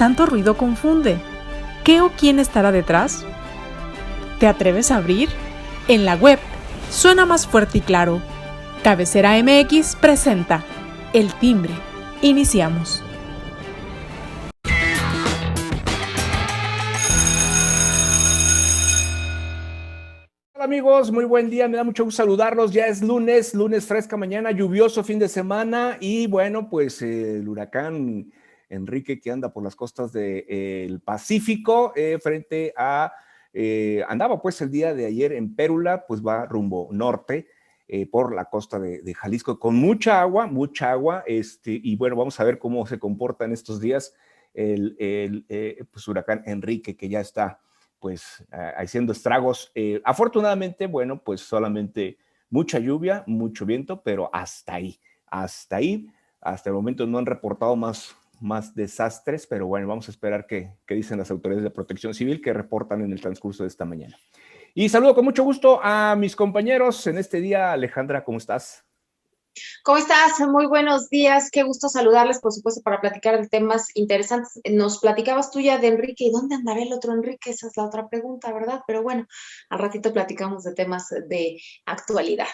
tanto ruido confunde. ¿Qué o quién estará detrás? ¿Te atreves a abrir? En la web suena más fuerte y claro. Cabecera MX presenta El Timbre. Iniciamos. Hola amigos, muy buen día, me da mucho gusto saludarlos. Ya es lunes fresca mañana, lluvioso fin de semana y bueno, pues el huracán Enrique que anda por las costas del Pacífico frente a, andaba pues el día de ayer en Pérula, pues va rumbo norte por la costa de Jalisco con mucha agua, y bueno, vamos a ver cómo se comporta en estos días pues, huracán Enrique que ya está pues haciendo estragos. Afortunadamente, bueno, pues solamente mucha lluvia, mucho viento, pero hasta ahí. Hasta el momento no han reportado más desastres, pero bueno, vamos a esperar qué dicen las autoridades de protección civil que reportan en el transcurso de esta mañana. Y saludo con mucho gusto a mis compañeros en este día. Alejandra, ¿cómo estás? ¿Cómo estás? Muy buenos días. Qué gusto saludarles, por supuesto, para platicar de temas interesantes. Nos platicabas tú ya de Enrique. ¿Y dónde andará el otro Enrique? Esa es la otra pregunta, ¿verdad? Pero bueno, al ratito platicamos de temas de actualidad.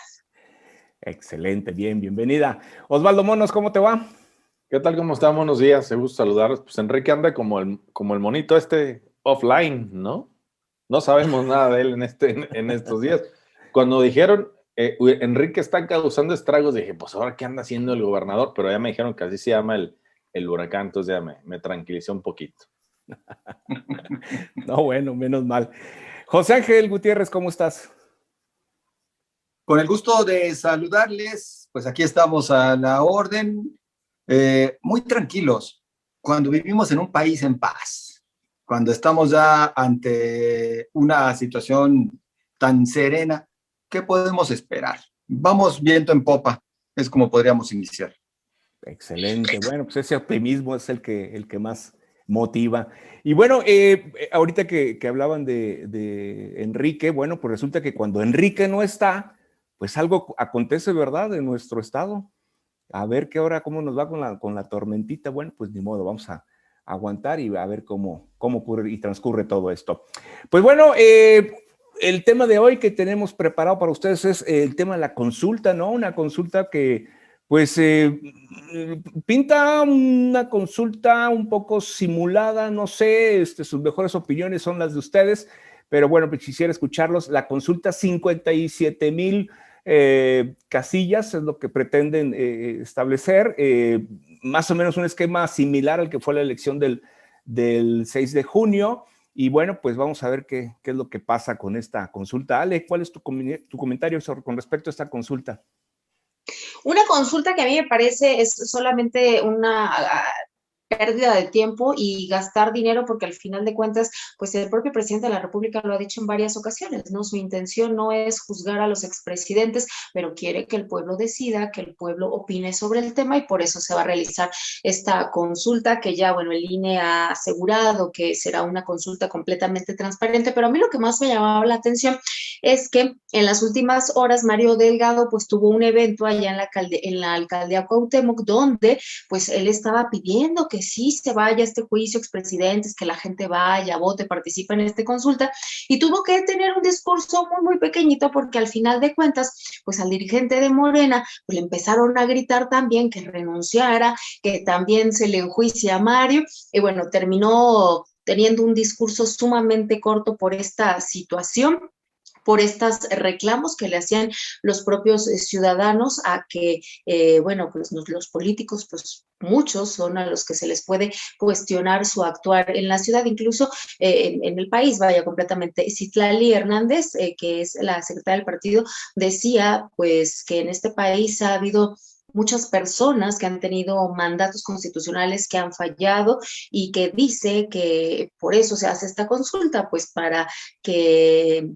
Excelente, bienvenida. Osvaldo Monos, ¿cómo te va? ¿Qué tal? ¿Cómo están? Buenos días. Se gusta saludarlos. Pues Enrique anda como el monito offline, ¿no? No sabemos nada de él en estos días. Cuando dijeron Enrique está causando estragos, dije, pues ahora qué anda haciendo el gobernador, pero ya me dijeron que así se llama el huracán, entonces ya me tranquilicé un poquito. No, bueno, menos mal. José Ángel Gutiérrez, ¿cómo estás? Con el gusto de saludarles, pues aquí estamos a la orden, muy tranquilos, cuando vivimos en un país en paz, cuando estamos ya ante una situación tan serena, ¿qué podemos esperar? Vamos viento en popa, es como podríamos iniciar. Excelente, bueno, pues ese optimismo es el que más motiva. Y bueno, ahorita que hablaban de Enrique, bueno, pues resulta que cuando Enrique no está, pues algo acontece, ¿verdad?, en nuestro estado. A ver qué hora, cómo nos va con la tormentita. Bueno, pues ni modo, vamos a aguantar y a ver cómo ocurre y transcurre todo esto. Pues bueno, el tema de hoy que tenemos preparado para ustedes es el tema de la consulta, ¿no? Una consulta que pues pinta una consulta un poco simulada, no sé, sus mejores opiniones son las de ustedes, pero bueno, pues quisiera escucharlos. La consulta 57,000 casillas es lo que pretenden establecer, más o menos un esquema similar al que fue la elección del 6 de junio. Y bueno, pues vamos a ver qué es lo que pasa con esta consulta. Ale, ¿cuál es tu comentario con respecto a esta consulta? Una consulta que a mí me parece es solamente una pérdida de tiempo y gastar dinero porque al final de cuentas, pues el propio presidente de la República lo ha dicho en varias ocasiones, ¿no? Su intención no es juzgar a los expresidentes, pero quiere que el pueblo decida, que el pueblo opine sobre el tema y por eso se va a realizar esta consulta que ya, bueno, el INE ha asegurado que será una consulta completamente transparente, pero a mí lo que más me llamaba la atención es que en las últimas horas Mario Delgado pues tuvo un evento allá en la alcaldía Cuauhtémoc donde pues él estaba pidiendo que sí se vaya a este juicio expresidentes, que la gente vaya, vote, participe en esta consulta y tuvo que tener un discurso muy pequeñito porque al final de cuentas pues al dirigente de Morena pues le empezaron a gritar también que renunciara, que también se le enjuicia a Mario y bueno, terminó teniendo un discurso sumamente corto por esta situación, por estos reclamos que le hacían los propios ciudadanos a que, bueno, pues los políticos, pues muchos son a los que se les puede cuestionar su actuar en la ciudad, incluso en el país, vaya, completamente. Citlali Hernández, que es la secretaria del partido, decía pues que en este país ha habido muchas personas que han tenido mandatos constitucionales que han fallado y que dice que por eso se hace esta consulta, pues para que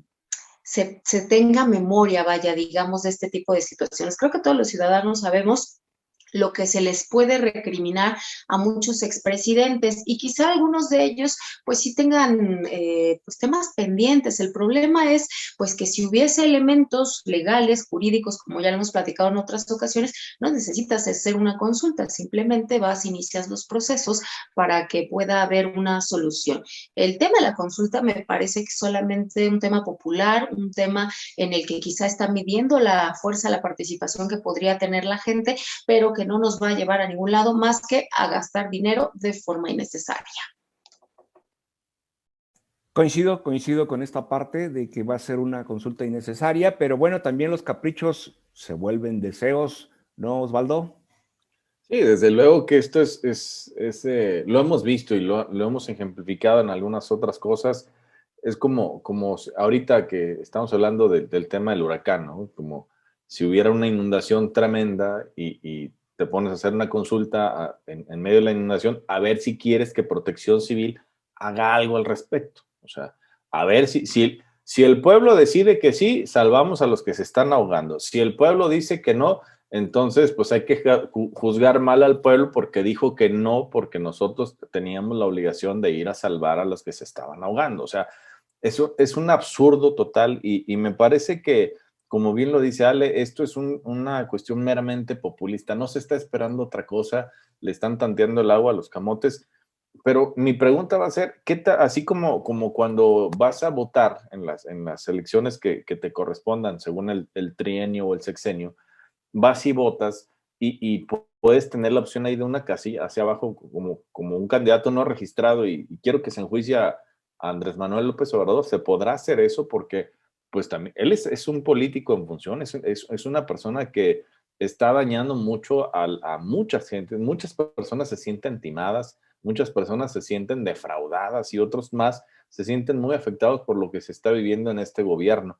se tenga memoria, vaya, digamos, de este tipo de situaciones. Creo que todos los ciudadanos sabemos lo que se les puede recriminar a muchos expresidentes, y quizá algunos de ellos pues sí tengan pues temas pendientes. El problema es pues que si hubiese elementos legales, jurídicos, como ya lo hemos platicado en otras ocasiones, no necesitas hacer una consulta, simplemente vas, inicias los procesos para que pueda haber una solución. El tema de la consulta me parece que es solamente un tema popular, un tema en el que quizá está midiendo la fuerza, la participación que podría tener la gente, pero que no nos va a llevar a ningún lado más que a gastar dinero de forma innecesaria. Coincido con esta parte de que va a ser una consulta innecesaria, pero bueno, también los caprichos se vuelven deseos, ¿no, Osvaldo? Sí, desde luego que esto lo hemos visto y lo hemos ejemplificado en algunas otras cosas. Es como ahorita que estamos hablando del tema del huracán, ¿no? Como si hubiera una inundación tremenda y te pones a hacer una consulta en medio de la inundación a ver si quieres que Protección Civil haga algo al respecto. O sea, a ver si el pueblo decide que sí, salvamos a los que se están ahogando. Si el pueblo dice que no, entonces pues hay que juzgar mal al pueblo porque dijo que no, porque nosotros teníamos la obligación de ir a salvar a los que se estaban ahogando. O sea, eso es un absurdo total y me parece que, como bien lo dice Ale, esto es una cuestión meramente populista. No se está esperando otra cosa, le están tanteando el agua a los camotes. Pero mi pregunta va a ser, así como puando vas a votar en las elecciones que te correspondan según el trienio o el sexenio, vas y votas y puedes tener la opción ahí de una casilla hacia abajo como un candidato no registrado y quiero que se enjuicie a Andrés Manuel López Obrador. Se podrá hacer eso porque pues también él es un político en función, es una persona que está dañando mucho a mucha gente. Muchas personas se sienten timadas, muchas personas se sienten defraudadas y otros más se sienten muy afectados por lo que se está viviendo en este gobierno.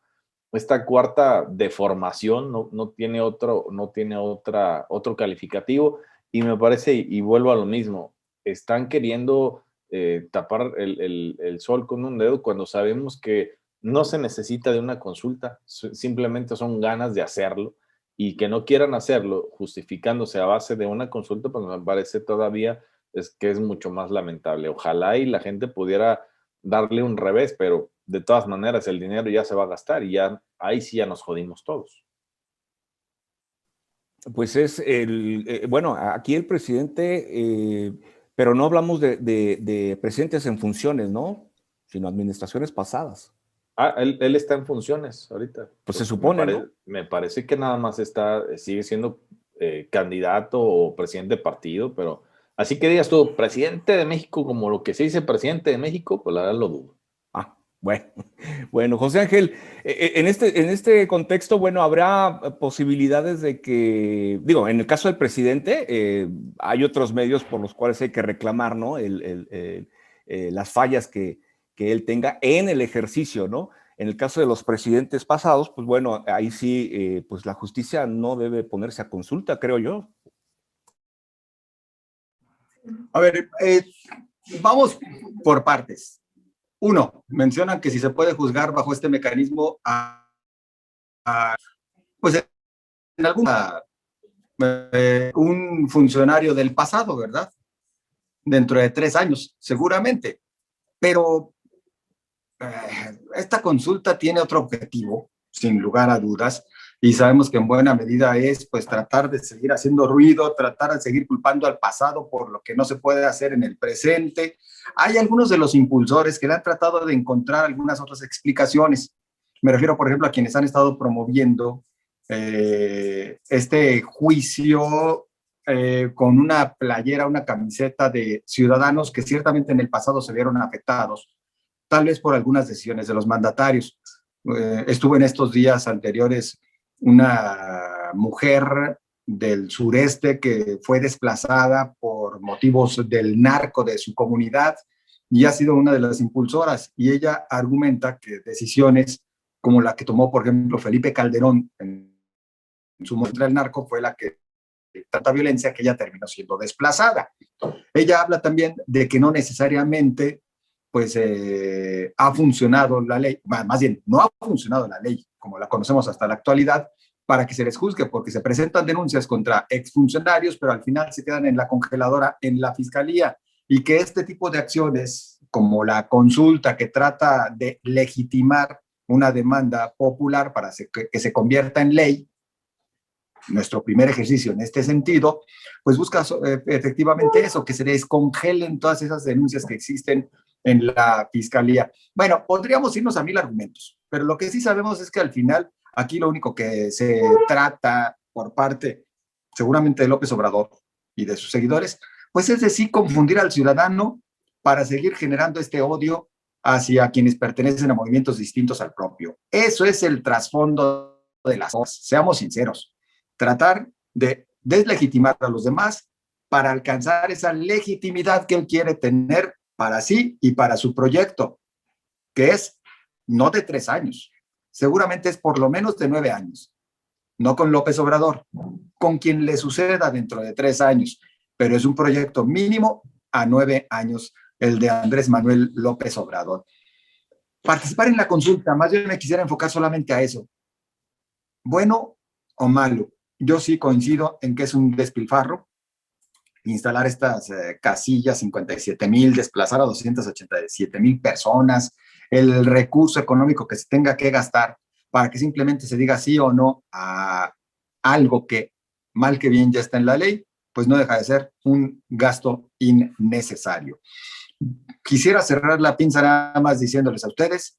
Esta cuarta deformación no tiene otro calificativo y me parece, y vuelvo a lo mismo, están queriendo tapar el sol con un dedo cuando sabemos que no se necesita de una consulta, simplemente son ganas de hacerlo y que no quieran hacerlo justificándose a base de una consulta, pues me parece todavía que es mucho más lamentable. Ojalá y la gente pudiera darle un revés, pero de todas maneras el dinero ya se va a gastar y ya ahí sí ya nos jodimos todos. Pues bueno, aquí el presidente, pero no hablamos de presidentes en funciones, ¿no? Sino administraciones pasadas. Él está en funciones ahorita. Pues se supone, ¿no? Me parece que nada más sigue siendo candidato o presidente de partido, pero así que digas tú, presidente de México, como lo que se dice presidente de México, pues la verdad lo dudo. Bueno, José Ángel, en este contexto, bueno, habrá posibilidades de que, digo, en el caso del presidente, hay otros medios por los cuales hay que reclamar, ¿no? Las fallas que él tenga en el ejercicio, ¿no? En el caso de los presidentes pasados, pues bueno, ahí sí, pues la justicia no debe ponerse a consulta, creo yo. A ver, vamos por partes. Uno, mencionan que si se puede juzgar bajo este mecanismo pues en alguna un funcionario del pasado, ¿verdad? Dentro de 3 años, seguramente. Pero esta consulta tiene otro objetivo, sin lugar a dudas, y sabemos que en buena medida es pues tratar de seguir haciendo ruido, tratar de seguir culpando al pasado por lo que no se puede hacer en el presente. Hay algunos de los impulsores que le han tratado de encontrar algunas otras explicaciones. Me refiero, por ejemplo, a quienes han estado promoviendo este juicio con una playera, una camiseta de ciudadanos que ciertamente en el pasado se vieron afectados, tal vez por algunas decisiones de los mandatarios. Estuvo en estos días anteriores una mujer del sureste que fue desplazada por motivos del narco de su comunidad y ha sido una de las impulsoras, y ella argumenta que decisiones como la que tomó, por ejemplo, Felipe Calderón en su contra el narco fue la que tanta violencia que ella terminó siendo desplazada. Ella habla también de que no necesariamente pues ha funcionado la ley, más bien no ha funcionado la ley como la conocemos hasta la actualidad, para que se les juzgue, porque se presentan denuncias contra exfuncionarios, pero al final se quedan en la congeladora en la fiscalía, y que este tipo de acciones, como la consulta que trata de legitimar una demanda popular para que se convierta en ley, nuestro primer ejercicio en este sentido, pues busca efectivamente eso, que se descongelen todas esas denuncias que existen en la fiscalía. Bueno, podríamos irnos a 1000 argumentos, pero lo que sí sabemos es que al final aquí lo único que se trata por parte seguramente de López Obrador y de sus seguidores, pues es decir, confundir al ciudadano para seguir generando este odio hacia quienes pertenecen a movimientos distintos al propio. Eso es el trasfondo de las cosas, seamos sinceros. Tratar de deslegitimar a los demás para alcanzar esa legitimidad que él quiere tener para sí y para su proyecto, que es no de 3 años, seguramente es por lo menos de 9 años, no con López Obrador, con quien le suceda dentro de 3 años, pero es un proyecto mínimo a 9 años, el de Andrés Manuel López Obrador. Participar en la consulta, más bien me quisiera enfocar solamente a eso. Bueno o malo, yo sí coincido en que es un despilfarro instalar estas casillas, 57,000, desplazar a 287,000 personas, el recurso económico que se tenga que gastar para que simplemente se diga sí o no a algo que mal que bien ya está en la ley, pues no deja de ser un gasto innecesario. Quisiera cerrar la pinza nada más diciéndoles a ustedes,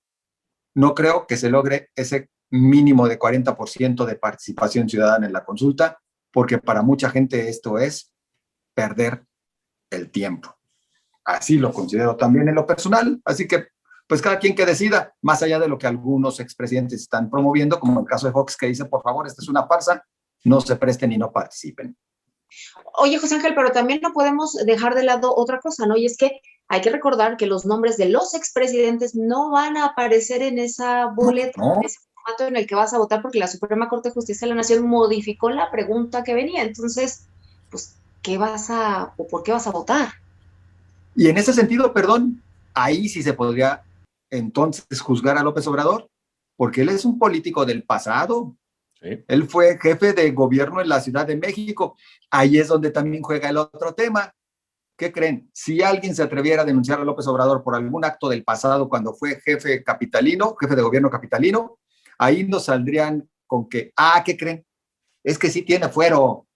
no creo que se logre ese mínimo de 40% de participación ciudadana en la consulta, porque para mucha gente esto es perder el tiempo. Así lo considero también en lo personal, así que pues cada quien que decida, más allá de lo que algunos expresidentes están promoviendo, como el caso de Fox, que dice, por favor, esta es una farsa, no se presten y no participen. Oye, José Ángel, pero también no podemos dejar de lado otra cosa, ¿no? Y es que hay que recordar que los nombres de los expresidentes no van a aparecer en esa boleta, No. en ese formato en el que vas a votar, porque la Suprema Corte de Justicia de la Nación modificó la pregunta que venía. Entonces, pues, ¿por qué vas a votar? Y en ese sentido, perdón, ahí sí se podría entonces juzgar a López Obrador, porque él es un político del pasado. Sí. Él fue jefe de gobierno en la Ciudad de México. Ahí es donde también juega el otro tema. ¿Qué creen? Si alguien se atreviera a denunciar a López Obrador por algún acto del pasado cuando fue jefe capitalino, jefe de gobierno capitalino, ahí nos saldrían con que, ¿qué creen? Es que sí tiene fuero.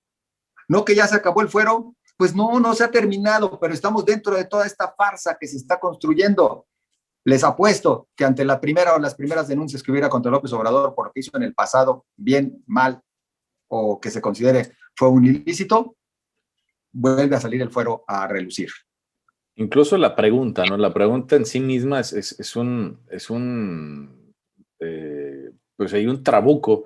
No que ya se acabó el fuero, pues no se ha terminado, pero estamos dentro de toda esta farsa que se está construyendo. Les apuesto que ante la primera o las primeras denuncias que hubiera contra López Obrador por lo que hizo en el pasado, bien, mal, o que se considere fue un ilícito, vuelve a salir el fuero a relucir. Incluso la pregunta, ¿no? La pregunta en sí misma es un pues hay un trabuco.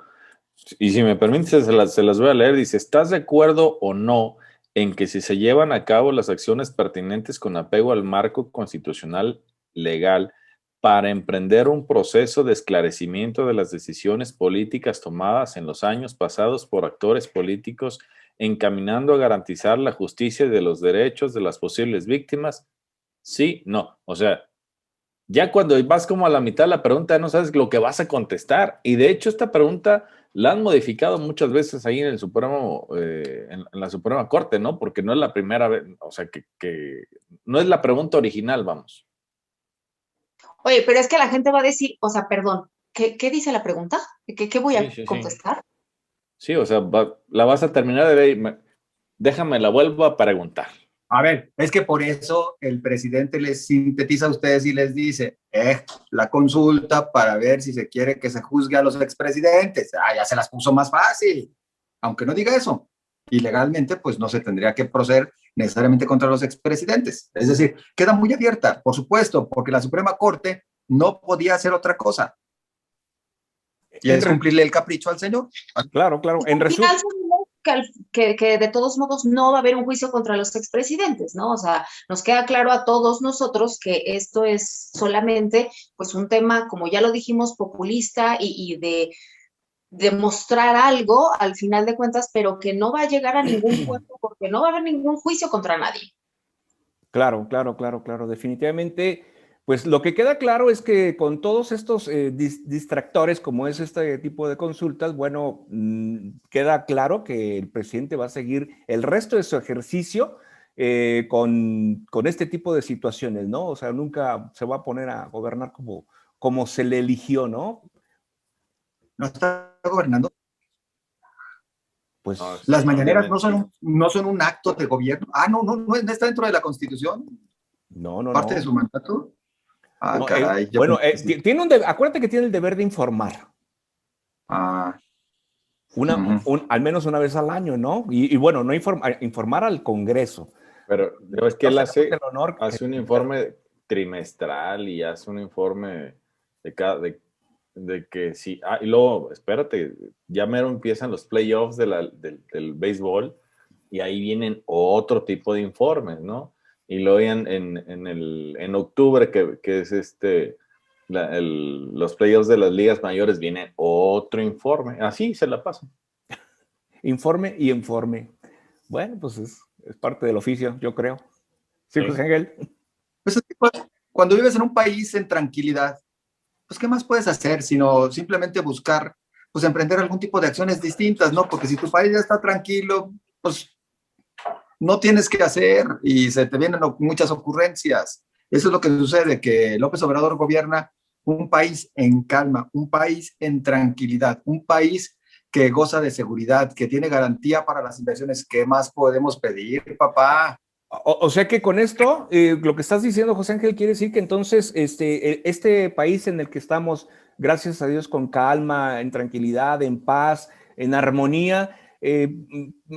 Y si me permites, se las voy a leer. Dice, ¿estás de acuerdo o no en que si se llevan a cabo las acciones pertinentes con apego al marco constitucional legal para emprender un proceso de esclarecimiento de las decisiones políticas tomadas en los años pasados por actores políticos encaminando a garantizar la justicia de los derechos de las posibles víctimas? Sí, no. O sea, ya cuando vas como a la mitad de la pregunta no sabes lo que vas a contestar. Y de hecho esta pregunta la han modificado muchas veces ahí en el Supremo, en la Suprema Corte, ¿no? Porque no es la primera vez, o sea, que no es la pregunta original, vamos. Oye, pero es que la gente va a decir, o sea, perdón, ¿qué dice la pregunta? ¿Qué voy a contestar? Sí, o sea, la vas a terminar de ver, déjame la vuelvo a preguntar. A ver, es que por eso el presidente les sintetiza a ustedes y les dice, la consulta para ver si se quiere que se juzgue a los expresidentes. Ya se las puso más fácil. Aunque no diga eso. Y legalmente, pues no se tendría que proceder necesariamente contra los expresidentes. Es decir, queda muy abierta, por supuesto, porque la Suprema Corte no podía hacer otra cosa. Y es cumplirle el capricho al señor. Claro. En resumen, que de todos modos no va a haber un juicio contra los expresidentes, ¿no? O sea, nos queda claro a todos nosotros que esto es solamente, pues, un tema, como ya lo dijimos, populista y de demostrar algo al final de cuentas, pero que no va a llegar a ningún puerto porque no va a haber ningún juicio contra nadie. Claro. Definitivamente, Pues lo que queda claro es que con todos estos distractores, como es este tipo de consultas, bueno, queda claro que el presidente va a seguir el resto de su ejercicio con este tipo de situaciones, ¿no? O sea, nunca se va a poner a gobernar como se le eligió, ¿no? ¿No está gobernando? Pues No, Las mañaneras obviamente. no son un acto de gobierno. Ah, no está dentro de la Constitución, no, no, parte de no. su mandato. Ah, No, caray, yo bueno, pensé que sí. acuérdate que tiene el deber de informar. Ah, ujú. Al menos una vez al año, ¿no? Y bueno, no informar al Congreso. Pero no es que él Nosotros tenemos el honor hace un informe trimestral y hace un informe de cada, de que sí. Ah, y luego, espérate, ya mero empiezan los playoffs del béisbol y ahí vienen otro tipo de informes, ¿no? Y luego en octubre, que es los playoffs de las ligas mayores, viene otro informe. Así se la pasan. informe y informe. Bueno, pues es parte del oficio, yo creo. Sí, Sí. José Ángel. Pues es que cuando vives en un país en tranquilidad, pues ¿qué más puedes hacer sino simplemente buscar, pues emprender algún tipo de acciones distintas, ¿no? Porque si tu país ya está tranquilo, pues no tienes que hacer y se te vienen muchas ocurrencias. Eso es lo que sucede, que López Obrador gobierna un país en calma, un país en tranquilidad, un país que goza de seguridad, que tiene garantía para las inversiones. ¿Qué más podemos pedir, papá? O sea que con esto, lo que estás diciendo, José Ángel, quiere decir que entonces este país en el que estamos, gracias a Dios, con calma, en tranquilidad, en paz, en armonía,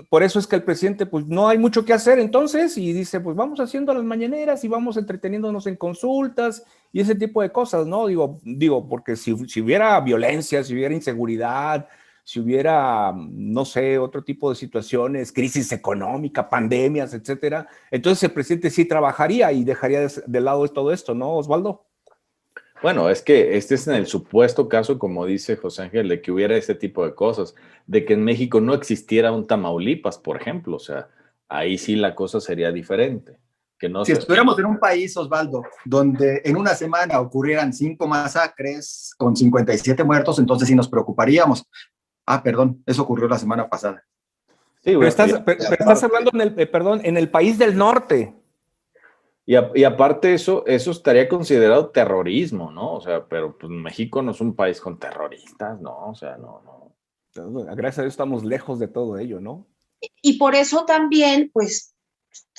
por eso es que el presidente, pues no hay mucho que hacer entonces, y dice, pues vamos haciendo las mañaneras y vamos entreteniéndonos en consultas y ese tipo de cosas, ¿no? Digo porque si hubiera violencia, si hubiera inseguridad, si hubiera, no sé, otro tipo de situaciones, crisis económica, pandemias, etcétera, entonces el presidente sí trabajaría y dejaría de lado todo esto, ¿no, Osvaldo? Bueno, es que este es en el supuesto caso, como dice José Ángel, de que hubiera ese tipo de cosas, de que en México no existiera un Tamaulipas, por ejemplo, o sea, ahí sí la cosa sería diferente, que no Si se... estuviéramos en un país, Osvaldo, donde en una semana ocurrieran 5 masacres con 57 muertos, entonces sí nos preocuparíamos. Ah, perdón, eso ocurrió la semana pasada. Sí, Pero bueno, estás, pero estás hablando perdón, en el país del norte. y aparte eso estaría considerado terrorismo, ¿no? O sea, pero pues México no es un país con terroristas, ¿no? O sea, no. Gracias a Dios estamos lejos de todo ello, ¿no? Y por eso también, pues,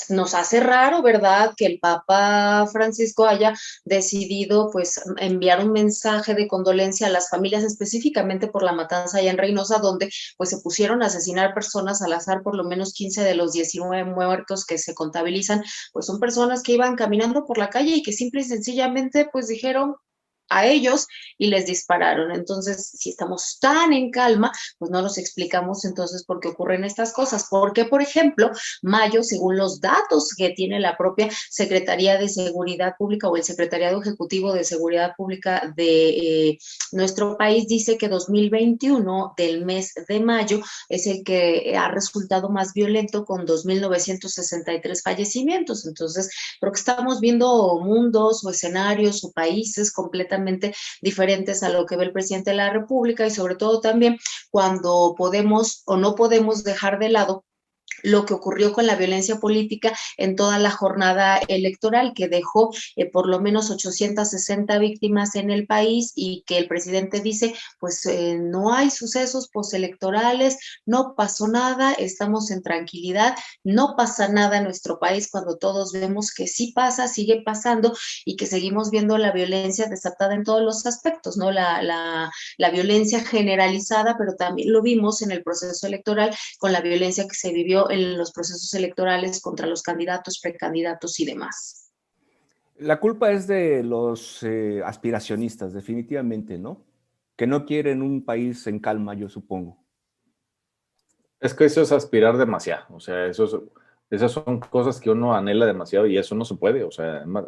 nos hace raro, ¿verdad?, que el Papa Francisco haya decidido, pues, enviar un mensaje de condolencia a las familias, específicamente por la matanza allá en Reynosa, donde, pues, se pusieron a asesinar personas al azar, por lo menos 15 de los 19 muertos que se contabilizan, pues, son personas que iban caminando por la calle y que simple y sencillamente, pues, dijeron a ellos y les dispararon. Entonces, si estamos tan en calma, pues no nos explicamos entonces por qué ocurren estas cosas. Porque, por ejemplo, mayo, según los datos que tiene la propia Secretaría de Seguridad Pública o el Secretariado Ejecutivo de Seguridad Pública de nuestro país, dice que 2021 del mes de mayo es el que ha resultado más violento con 2.963 fallecimientos. Entonces, creo que estamos viendo mundos o escenarios o países completamente diferentes a lo que ve el presidente de la República y sobre todo también cuando podemos o no podemos dejar de lado lo que ocurrió con la violencia política en toda la jornada electoral, que dejó por lo menos 860 víctimas en el país y que el presidente dice, pues no hay sucesos postelectorales, no pasó nada, estamos en tranquilidad, no pasa nada en nuestro país cuando todos vemos que sí pasa, sigue pasando y que seguimos viendo la violencia desatada en todos los aspectos, ¿no? La violencia generalizada, pero también lo vimos en el proceso electoral con la violencia que se vivió en los procesos electorales contra los candidatos, precandidatos y demás. La culpa es de los aspiracionistas, definitivamente, ¿no? Que no quieren un país en calma, yo supongo. Es que eso es aspirar demasiado, o sea, esas son cosas que uno anhela demasiado y eso no se puede, o sea, además,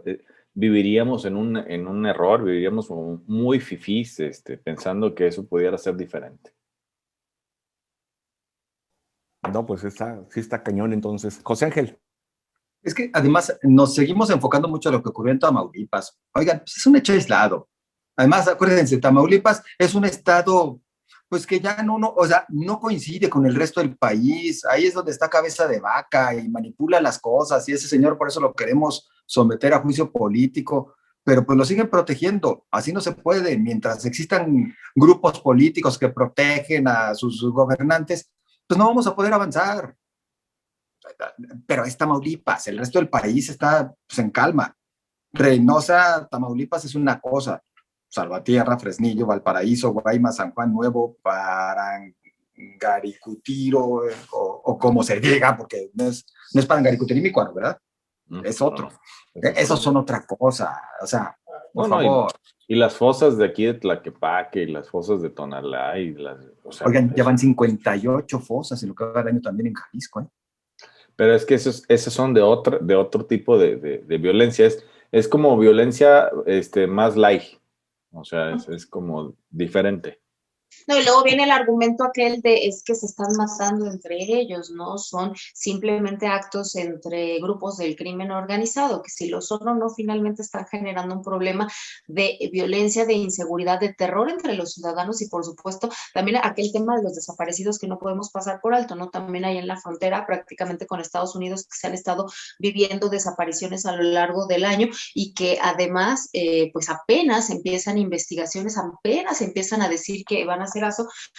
viviríamos en un error, viviríamos muy fifís, pensando que eso pudiera ser diferente. No, pues sí está cañón entonces. José Ángel. Es que además nos seguimos enfocando mucho en lo que ocurrió en Tamaulipas. Oigan, pues es un hecho aislado. Además, acuérdense, Tamaulipas es un estado, pues que ya o sea, no coincide con el resto del país. Ahí es donde está Cabeza de Vaca y manipula las cosas. Y ese señor, por eso lo queremos someter a juicio político. Pero pues lo siguen protegiendo. Así no se puede. Mientras existan grupos políticos que protegen a sus gobernantes, pues no vamos a poder avanzar. Pero es Tamaulipas, el resto del país está pues, en calma. Reynosa, Tamaulipas es una cosa, Salvatierra, Fresnillo, Valparaíso, Guaymas, San Juan Nuevo, Parangaricutiro, o como se diga, porque no es Parangaricutirimícuaro, ¿verdad? Es otro. Esos son otra cosa, o sea, por favor. Y las fosas de aquí de Tlaquepaque y las fosas de Tonalá y o sea, oigan, ya van 58 fosas en lo que va del año también en Jalisco, ¿eh? Pero es que esos son de otro tipo de violencia. Es como violencia más light. O sea, es como diferente. No, y luego viene el argumento aquel de es que se están matando entre ellos, ¿no? Son simplemente actos entre grupos del crimen organizado, que si lo son o no, finalmente están generando un problema de violencia, de inseguridad, de terror entre los ciudadanos y por supuesto también aquel tema de los desaparecidos que no podemos pasar por alto, ¿no? También hay en la frontera prácticamente con Estados Unidos que se han estado viviendo desapariciones a lo largo del año y que además pues apenas empiezan investigaciones, apenas empiezan a decir que van a hacer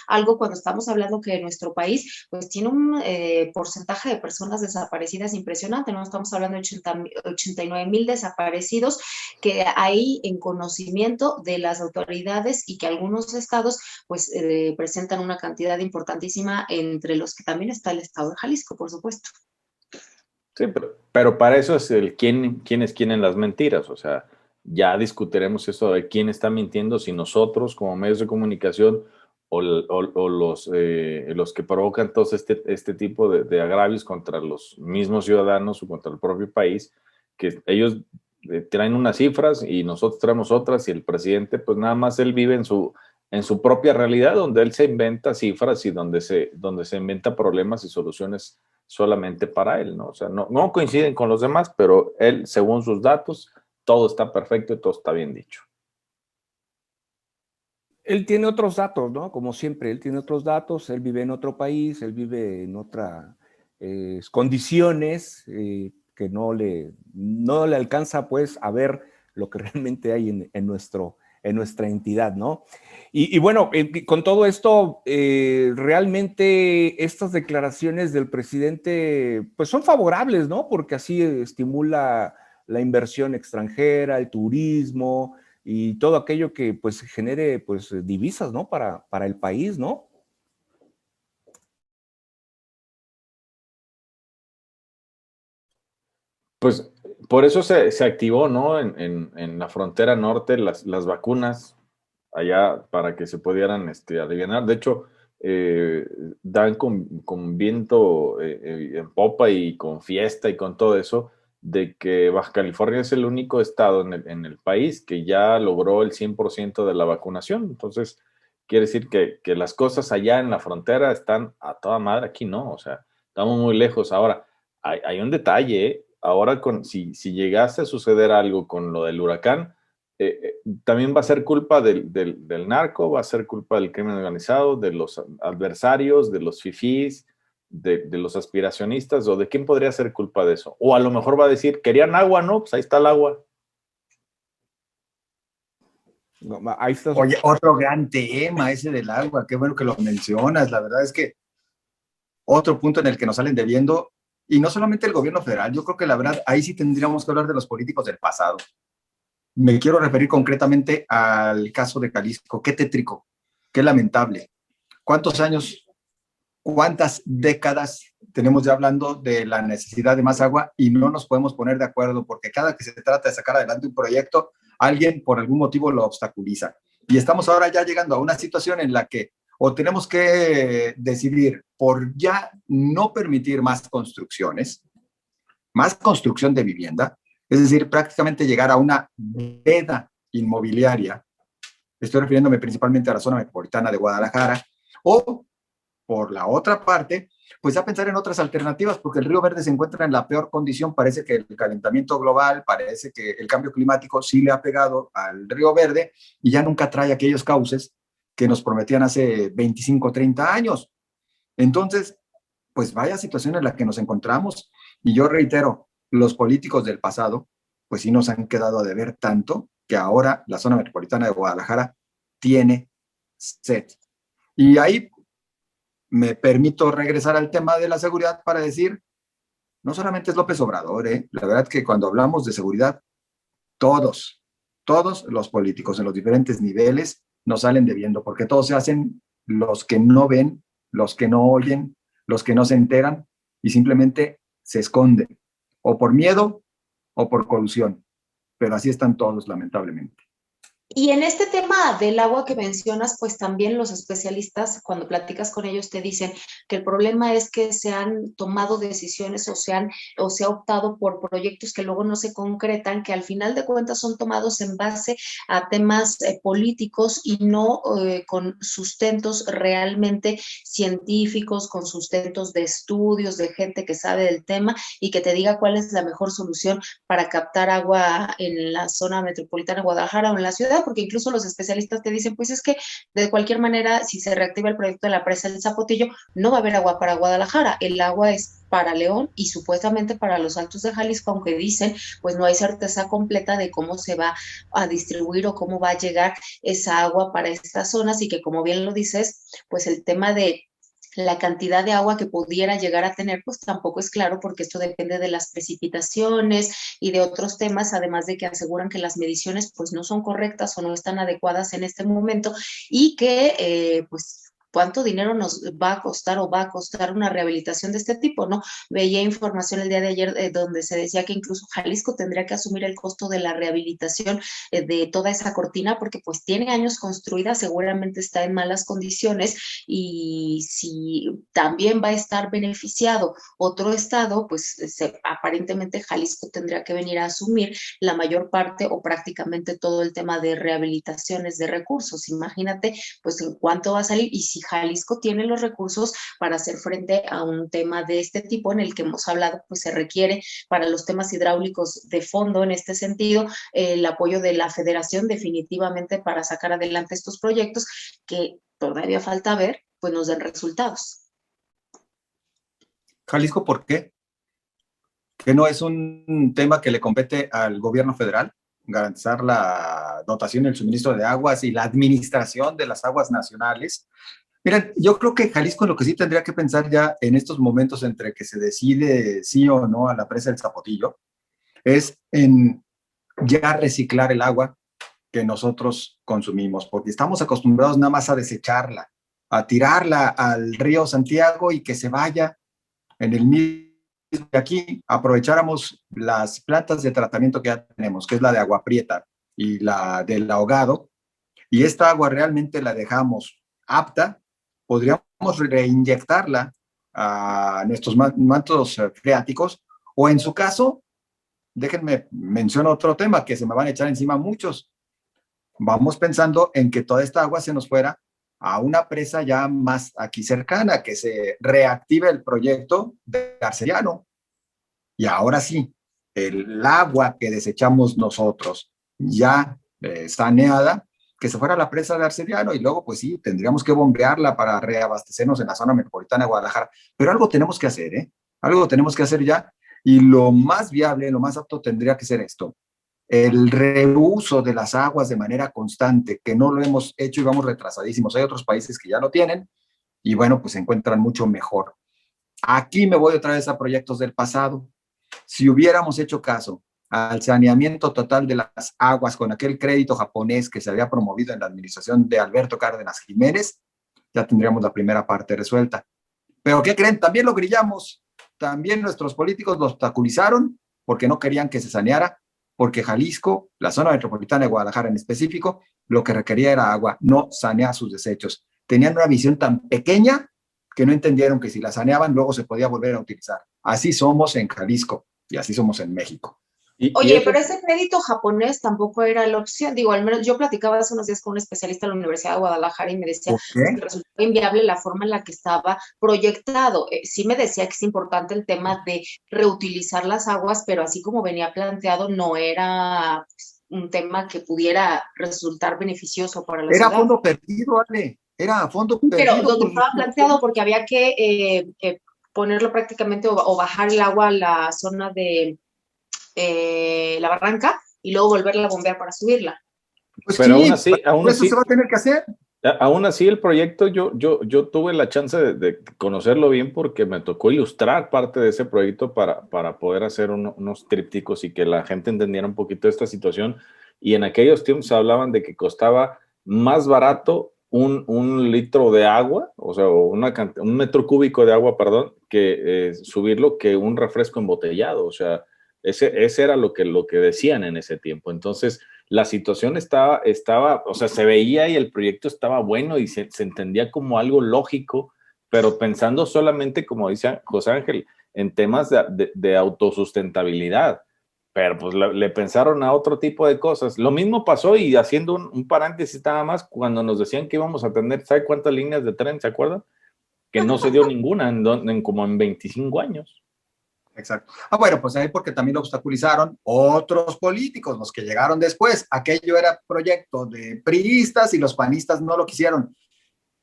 algo cuando estamos hablando que nuestro país pues tiene un porcentaje de personas desaparecidas impresionante, no estamos hablando de 89,000 desaparecidos que hay en conocimiento de las autoridades y que algunos estados pues presentan una cantidad importantísima entre los que también está el estado de Jalisco, por supuesto. Sí, pero para eso es quién es quién en las mentiras, o sea, ya discutiremos eso de quién está mintiendo, si nosotros como medios de comunicación o los que provocan todo este tipo de agravios contra los mismos ciudadanos o contra el propio país, que ellos traen unas cifras y nosotros traemos otras y el presidente pues nada más él vive en su propia realidad donde él se inventa cifras y donde se inventa problemas y soluciones solamente para él, ¿no? O sea, no coinciden con los demás, pero él, según sus datos, todo está perfecto y todo está bien dicho. Él tiene otros datos, ¿no? Como siempre, él tiene otros datos, él vive en otro país, él vive en otras condiciones que no le alcanza pues a ver lo que realmente hay en nuestra entidad, ¿no? Y bueno, con todo esto, realmente estas declaraciones del presidente pues son favorables, ¿no? Porque así estimula la inversión extranjera, el turismo, y todo aquello que pues genere pues divisas, ¿no? Para el país, ¿no? Pues por eso se activó, ¿no? En la frontera norte las vacunas allá para que se pudieran alivianar. De hecho, dan con viento en popa y con fiesta y con todo eso, de que Baja California es el único estado en el país que ya logró el 100% de la vacunación. Entonces, quiere decir que las cosas allá en la frontera están a toda madre, aquí no, o sea, estamos muy lejos. Ahora, hay un detalle, ¿eh? Ahora, si llegase a suceder algo con lo del huracán, también va a ser culpa del narco, va a ser culpa del crimen organizado, de los adversarios, de los fifís, de los aspiracionistas, o de quién podría ser culpa de eso. O a lo mejor va a decir, querían agua, ¿no? Pues ahí está el agua. Ahí está. Oye, otro gran tema ese del agua, qué bueno que lo mencionas. La verdad es que otro punto en el que nos salen debiendo, y no solamente el gobierno federal, yo creo que la verdad ahí sí tendríamos que hablar de los políticos del pasado. Me quiero referir concretamente al caso de Jalisco. Qué tétrico, qué lamentable. ¿Cuántos años, cuántas décadas tenemos ya hablando de la necesidad de más agua y no nos podemos poner de acuerdo porque cada que se trata de sacar adelante un proyecto, alguien por algún motivo lo obstaculiza? Y estamos ahora ya llegando a una situación en la que o tenemos que decidir por ya no permitir más construcciones, más construcción de vivienda, es decir, prácticamente llegar a una veda inmobiliaria, estoy refiriéndome principalmente a la zona metropolitana de Guadalajara, o por la otra parte, pues a pensar en otras alternativas, porque el Río Verde se encuentra en la peor condición. Parece que el calentamiento global, parece que el cambio climático sí le ha pegado al Río Verde y ya nunca trae aquellos cauces que nos prometían hace 25, 30 años. Entonces, pues vaya situación en la que nos encontramos. Y yo reitero, los políticos del pasado, pues sí nos han quedado a deber tanto que ahora la zona metropolitana de Guadalajara tiene sed. Y ahí me permito regresar al tema de la seguridad para decir, no solamente es López Obrador, la verdad que cuando hablamos de seguridad, todos los políticos en los diferentes niveles nos salen debiendo, porque todos se hacen los que no ven, los que no oyen, los que no se enteran y simplemente se esconden, o por miedo o por colusión, pero así están todos lamentablemente. Y en este tema del agua que mencionas, pues también los especialistas, cuando platicas con ellos, te dicen que el problema es que se han tomado decisiones o se ha optado por proyectos que luego no se concretan, que al final de cuentas son tomados en base a temas políticos y no con sustentos realmente científicos, con sustentos de estudios, de gente que sabe del tema y que te diga cuál es la mejor solución para captar agua en la zona metropolitana de Guadalajara o en la ciudad, porque incluso los especialistas te dicen, pues es que de cualquier manera, si se reactiva el proyecto de la presa del Zapotillo, no va a haber agua para Guadalajara, el agua es para León y supuestamente para los Altos de Jalisco, aunque dicen, pues no hay certeza completa de cómo se va a distribuir o cómo va a llegar esa agua para estas zonas y que como bien lo dices, pues el tema de la cantidad de agua que pudiera llegar a tener, pues tampoco es claro porque esto depende de las precipitaciones y de otros temas, además de que aseguran que las mediciones pues no son correctas o no están adecuadas en este momento y que pues cuánto dinero nos va a costar o va a costar una rehabilitación de este tipo, ¿no? Veía información el día de ayer donde se decía que incluso Jalisco tendría que asumir el costo de la rehabilitación de toda esa cortina porque pues tiene años construida, seguramente está en malas condiciones y si también va a estar beneficiado otro estado, pues aparentemente Jalisco tendría que venir a asumir la mayor parte o prácticamente todo el tema de rehabilitaciones de recursos. Imagínate pues en cuánto va a salir y si Jalisco tiene los recursos para hacer frente a un tema de este tipo en el que hemos hablado, pues se requiere para los temas hidráulicos de fondo en este sentido el apoyo de la federación definitivamente para sacar adelante estos proyectos que todavía falta ver, pues nos den resultados. Jalisco, ¿por qué? ¿Que no es un tema que le compete al gobierno federal? Garantizar la dotación y el suministro de aguas y la administración de las aguas nacionales. Miren, yo creo que Jalisco lo que sí tendría que pensar ya en estos momentos entre que se decide sí o no a la presa del Zapotillo, es en ya reciclar el agua que nosotros consumimos, porque estamos acostumbrados nada más a desecharla, a tirarla al río Santiago y que se vaya en el mismo. Aquí aprovecháramos las plantas de tratamiento que ya tenemos, que es la de Agua Prieta y la del ahogado, y esta agua realmente la dejamos apta, podríamos reinyectarla a nuestros mantos freáticos, o en su caso, déjenme mencionar otro tema que se me van a echar encima muchos. Vamos pensando en que toda esta agua se nos fuera a una presa ya más aquí cercana, que se reactive el proyecto de Arcediano. Y ahora sí, el agua que desechamos nosotros ya saneada, que se fuera a la presa de Arcediano y luego pues sí, tendríamos que bombearla para reabastecernos en la zona metropolitana de Guadalajara. Pero algo tenemos que hacer, ¿eh? Algo tenemos que hacer ya y lo más viable, lo más apto tendría que ser esto. El reuso de las aguas de manera constante, que no lo hemos hecho y vamos retrasadísimos. Hay otros países que ya lo tienen y bueno, pues se encuentran mucho mejor. Aquí me voy otra vez a proyectos del pasado. Si hubiéramos hecho caso al saneamiento total de las aguas con aquel crédito japonés que se había promovido en la administración de Alberto Cárdenas Jiménez, ya tendríamos la primera parte resuelta. Pero ¿qué creen? También lo grillamos. También nuestros políticos lo obstaculizaron porque no querían que se saneara, porque Jalisco, la zona metropolitana de Guadalajara en específico, lo que requería era agua, no sanear sus desechos. Tenían una visión tan pequeña que no entendieron que si la saneaban luego se podía volver a utilizar. Así somos en Jalisco y así somos en México. Oye, eso, pero ese crédito japonés tampoco era la opción. Digo, al menos yo platicaba hace unos días con un especialista de la Universidad de Guadalajara y me decía ¿Por pues, que qué? resultaba inviable la forma en la que estaba proyectado. Sí me decía que es importante el tema de reutilizar las aguas, pero así como venía planteado, no era pues, un tema que pudiera resultar beneficioso para la Era a ciudad. fondo perdido, Ale. Era a fondo Pero perdido, donde por estaba supuesto. planteado, porque había que ponerlo prácticamente o bajar el agua a la zona de la barranca y luego volverla a bombear para subirla. Pues pero sí, por eso se va a tener que hacer. aún así el proyecto yo tuve la chance de conocerlo bien porque me tocó ilustrar parte de ese proyecto para poder hacer unos trípticos y que la gente entendiera un poquito esta situación. Y en aquellos tiempos hablaban de que costaba más barato un litro de agua, o sea, un metro cúbico de agua, perdón, que subirlo que un refresco embotellado. O sea, ese era lo que decían en ese tiempo. Entonces, la situación estaba, o sea, se veía y el proyecto estaba bueno y se entendía como algo lógico, pero pensando solamente, como dice José Ángel, en temas de autosustentabilidad. Pero pues le pensaron a otro tipo de cosas. Lo mismo pasó y haciendo un paréntesis nada más, cuando nos decían que íbamos a tener, ¿sabe cuántas líneas de tren? ¿Se acuerdan? Que no se dio ninguna como en 25 años. Exacto. Ah, bueno, pues ahí porque también lo obstaculizaron otros políticos, los que llegaron después. Aquello era proyecto de priistas y los panistas no lo quisieron.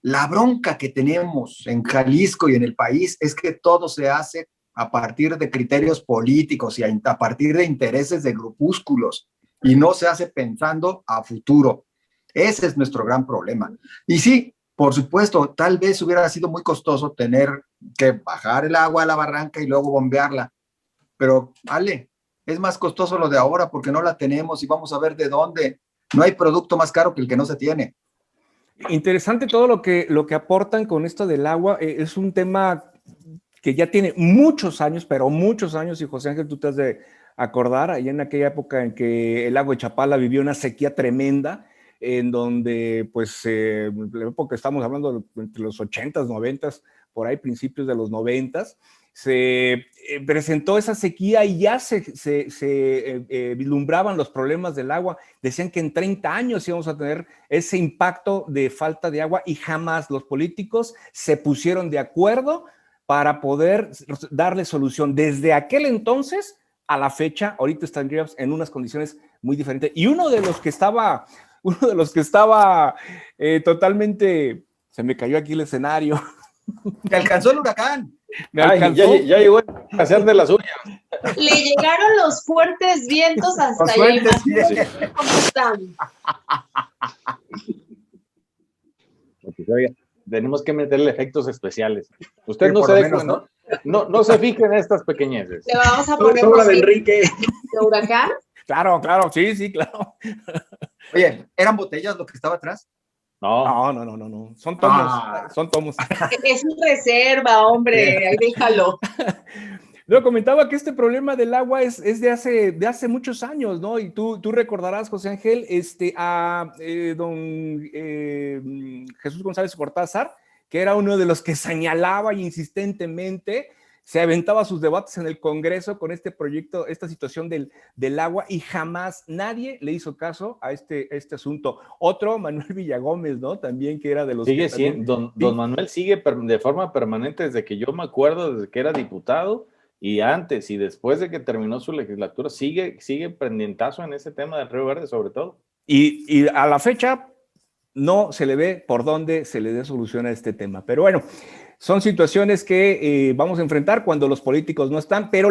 La bronca que tenemos en Jalisco y en el país es que todo se hace a partir de criterios políticos y a partir de intereses de grupúsculos y no se hace pensando a futuro. Ese es nuestro gran problema. Y sí, por supuesto, tal vez hubiera sido muy costoso tener que bajar el agua a la barranca y luego bombearla, pero Ale, es más costoso lo de ahora porque no la tenemos y vamos a ver de dónde. No hay producto más caro que el que no se tiene. Interesante todo lo que aportan con esto del agua. Es un tema que ya tiene muchos años, pero muchos años, y José Ángel, tú te has de acordar, allá en aquella época en que el lago de Chapala vivió una sequía tremenda, en donde, pues, la época estamos hablando entre los 80s, 90s, por ahí principios de los 90s, se presentó esa sequía y ya se vislumbraban los problemas del agua. Decían que en 30 años íbamos a tener ese impacto de falta de agua y jamás los políticos se pusieron de acuerdo para poder darle solución. Desde aquel entonces a la fecha, ahorita estaríamos en unas condiciones muy diferentes. Y uno de los que estaba totalmente, se me cayó aquí el escenario. Te alcanzó el huracán. Me alcanzó. Ya llegó a hacer de las uñas. Le llegaron los fuertes vientos hasta Los allá. fuertes Imagínense cómo están. Oiga, tenemos que meterle efectos especiales. Usted Sí, no por se lo dé menos, cuenta, no se fije en estas pequeñeces. Le vamos a poner Sobra de los Enrique. de huracán. Claro, sí, claro. Oye, ¿eran botellas lo que estaba atrás? No, No. Son tomos. Es un reserva, hombre. Ahí déjalo. Yo comentaba que este problema del agua es de hace muchos años, ¿no? Y tú recordarás, José Ángel, a don Jesús González Cortázar, que era uno de los que señalaba insistentemente, se aventaba sus debates en el Congreso con este proyecto, esta situación del agua, y jamás nadie le hizo caso a este asunto. Otro, Manuel Villagómez, ¿no? También que era de los sigue que también, siendo, don Manuel sigue de forma permanente desde que yo me acuerdo, desde que era diputado, y antes y después de que terminó su legislatura, sigue pendientazo en ese tema del Río Verde, sobre todo. Y a la fecha no se le ve por dónde se le dé solución a este tema. Pero bueno, son situaciones que vamos a enfrentar cuando los políticos no están, pero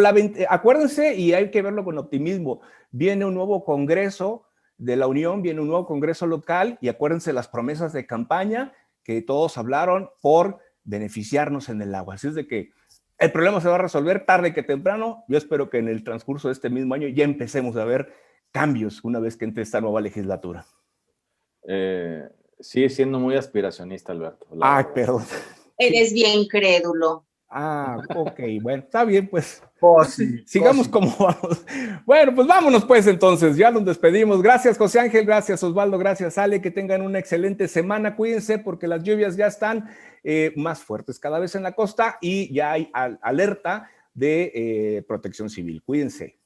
acuérdense, y hay que verlo con optimismo, viene un nuevo Congreso de la Unión, viene un nuevo Congreso local, y acuérdense las promesas de campaña que todos hablaron por beneficiarnos en el agua. Así es de que el problema se va a resolver tarde que temprano. Yo espero que en el transcurso de este mismo año ya empecemos a ver cambios una vez que entre esta nueva legislatura. Sigue siendo muy aspiracionista, Alberto. Ay, perdón. Eres bien crédulo. Ok, bueno, está bien, pues. Sigamos Cosi. como vamos. Bueno, pues vámonos pues entonces, ya nos despedimos. Gracias, José Ángel, gracias, Osvaldo, gracias, Ale, que tengan una excelente semana. Cuídense porque las lluvias ya están más fuertes cada vez en la costa y ya hay alerta de protección civil. Cuídense.